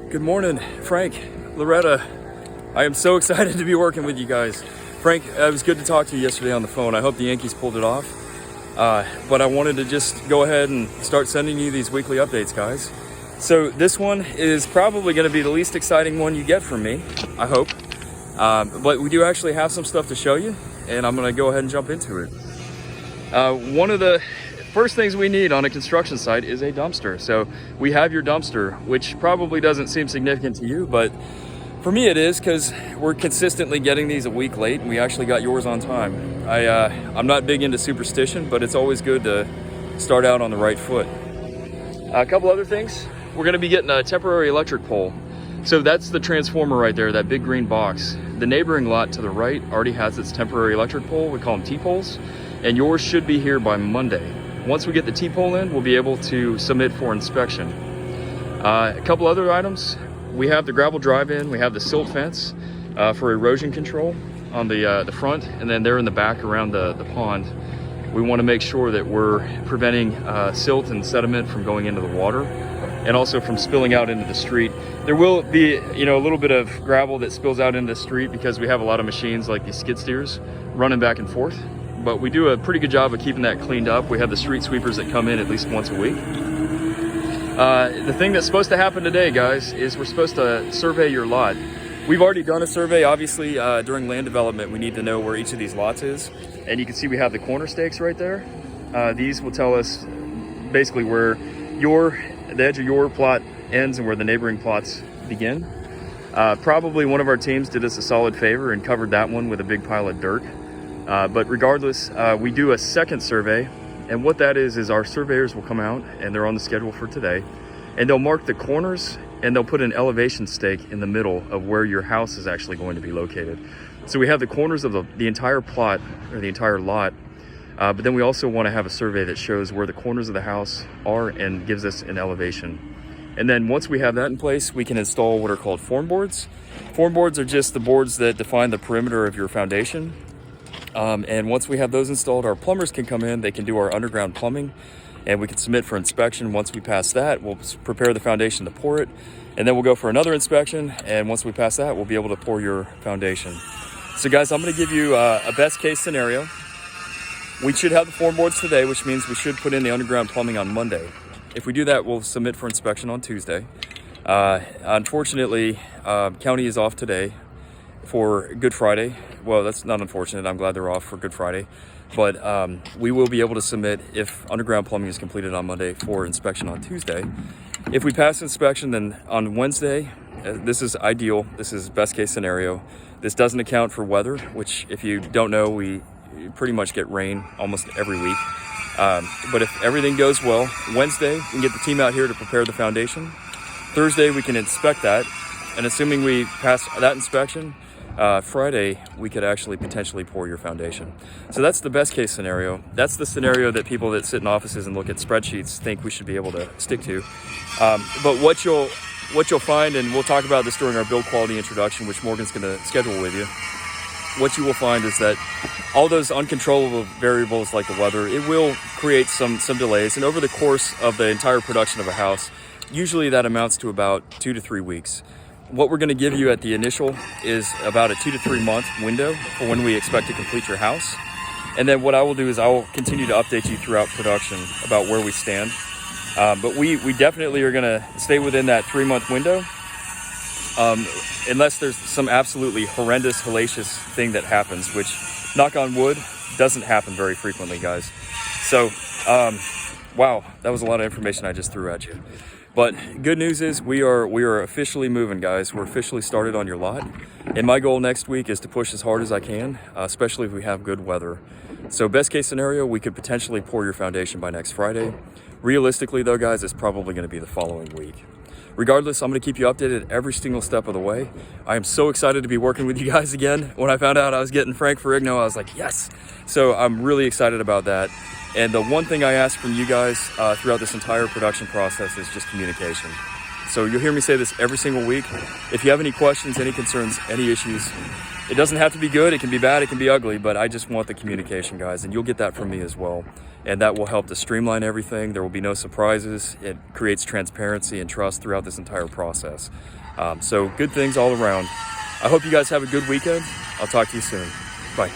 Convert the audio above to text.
Good morning, Frank, Loretta. I am so excited to be working with you guys. Frank, it was good to talk to you yesterday on the phone. I hope the Yankees pulled it off. But I wanted to just go ahead and start sending you these weekly updates, guys. So this one is probably going to be the least exciting one you get from me, I hope. But we do actually have some stuff to show you, and I'm going to go ahead and jump into it. One of the first things we need on a construction site is a dumpster. So we have your dumpster, which probably doesn't seem significant to you, but for me it is, because we're consistently getting these a week late, and we actually got yours on time. I'm not big into superstition, but it's always good to start out on the right foot. A couple other things. We're going to be getting a temporary electric pole. So that's the transformer right there, that big green box. The neighboring lot to the right already has its temporary electric pole. We call them T-poles, and yours should be here by Monday. Once we get the T-pole in, we'll be able to submit for inspection. A couple other items. We have the gravel drive-in, we have the silt fence for erosion control on the front, and then there in the back around the pond. We want to make sure that we're preventing silt and sediment from going into the water, and also from spilling out into the street. There will be, a little bit of gravel that spills out into the street because we have a lot of machines like these skid steers running back and forth. But we do a pretty good job of keeping that cleaned up. We have the street sweepers that come in at least once a week. The thing that's supposed to happen today, guys, is we're supposed to survey your lot. We've already done a survey. Obviously, during land development, we need to know where each of these lots is. And you can see we have the corner stakes right there. These will tell us basically where the edge of your plot ends and where the neighboring plots begin. Probably one of our teams did us a solid favor and covered that one with a big pile of dirt. But regardless, we do a second survey, and what that is our surveyors will come out, and they're on the schedule for today, and they'll mark the corners, and they'll put an elevation stake in the middle of where your house is actually going to be located. So we have the corners of the entire plot, or the entire lot, but then we also want to have a survey that shows where the corners of the house are and gives us an elevation. And then once we have that in place, we can install what are called form boards. Form boards are just the boards that define the perimeter of your foundation. And once we have those installed, our plumbers can come in, they can do our underground plumbing, and we can submit for inspection. Once we pass that, we'll prepare the foundation to pour it, and then we'll go for another inspection, and once we pass that, we'll be able to pour your foundation. So guys, I'm going to give you a best case scenario. We should have the form boards today, which means we should put in the underground plumbing on Monday. If we do that, we'll submit for inspection on Tuesday. Unfortunately, county is off today for Good Friday. Well, that's not unfortunate. I'm glad they're off for Good Friday. But we will be able to submit if underground plumbing is completed on Monday for inspection on Tuesday. If we pass inspection, then on Wednesday, this is ideal. This is best case scenario. This doesn't account for weather, which if you don't know, we pretty much get rain almost every week. But if everything goes well, Wednesday, we can get the team out here to prepare the foundation. Thursday, we can inspect that. And assuming we pass that inspection, Friday, we could actually potentially pour your foundation. So that's the best case scenario. That's the scenario that people that sit in offices and look at spreadsheets think we should be able to stick to. But what you'll find, and we'll talk about this during our build quality introduction, which Morgan's going to schedule with you, what you will find is that all those uncontrollable variables like the weather, it will create some delays. And over the course of the entire production of a house, usually that amounts to about 2 to 3 weeks. What we're going to give you at the initial is about a 2 to 3 month window for when we expect to complete your house. And then what I will do is I will continue to update you throughout production about where we stand. But we definitely are going to stay within that 3 month window, unless there's some absolutely horrendous, hellacious thing that happens, which, knock on wood, doesn't happen very frequently, guys. So, wow, that was a lot of information I just threw at you. But good news is we are officially moving, guys. We're officially started on your lot. And my goal next week is to push as hard as I can, especially if we have good weather. So best case scenario, we could potentially pour your foundation by next Friday. Realistically though, guys, it's probably going to be the following week. Regardless, I'm going to keep you updated every single step of the way. I am so excited to be working with you guys again. When I found out I was getting Frank Ferrigno, I was like, yes. So I'm really excited about that. And the one thing I ask from you guys throughout this entire production process is just communication. So you'll hear me say this every single week. If you have any questions, any concerns, any issues, it doesn't have to be good. It can be bad. It can be ugly. But I just want the communication, guys. And you'll get that from me as well. and that will help to streamline everything. There will be no surprises. It creates transparency and trust throughout this entire process. So good things all around. I hope you guys have a good weekend. I'll talk to you soon. Bye.